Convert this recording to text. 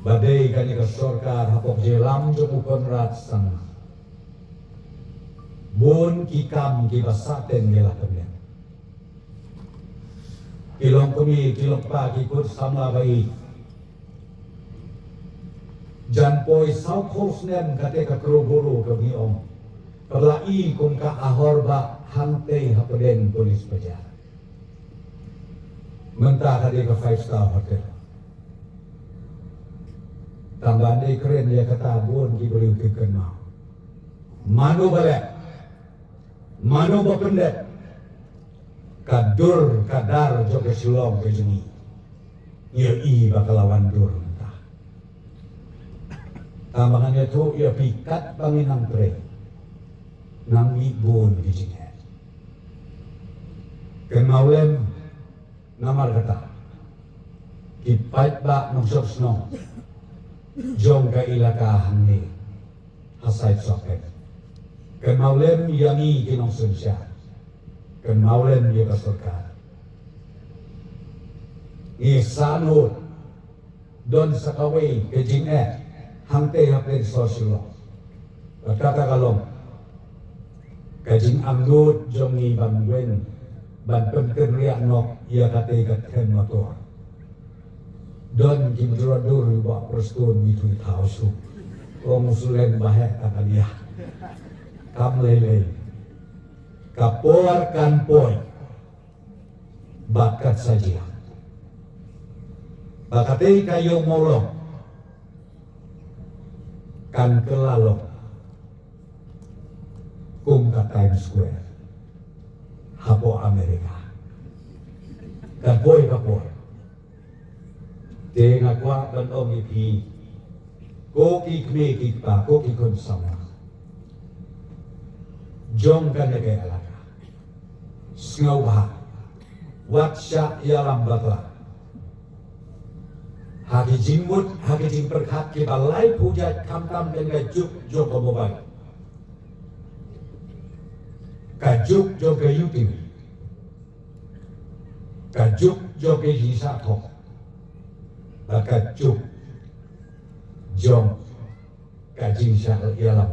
badai kani ka sorkar hapok jelam jomukon rat sang bon kikam kibasaten ngelah kemien kilong kumi kilong pa kikut sama bayi jan poi sau khosnen kate ka kroboro ka biong perlai kung ka ahor ba hante hapoden polis pajar mentah kade ka 5-star hotel tambahan day keren dia kata buon ki beliau kekan mau mano balek mano bapendet kadur kadar joge silong ke jeni ia i bakalawan dur mentah tambahannya tu ia pikat banginang pre nang ibon di sini kenaulen namar kata kipait ba nungsok snong jong ka ilakahan ni hasay soket kenaulen yangi kinong sunsya kenaulen ya kasurkan isanod don sa kaway kejing hante hapin sosyo kata kalong kajing anggod jong ni bangwen ban penken riak nok ia kate katken motor don kimduradur ba prostun itu tausu wong sulen bahek kakalia kam lele kapor kan poy bakat saja bakate kayo molong kan kelalong kung ka Times Square hapo Amerika kapoy tenga kwa ban om ipi ko ki kme ki pa ko ki kon sama jong kan ke alaka sngawa watsya yalam batla hagi jingmut hagi jing perkat ki balai puja kam dengan juk jong ko mobile kajuk joge yuting kajuk joge hisa thok kajuk jong kajing sya ialam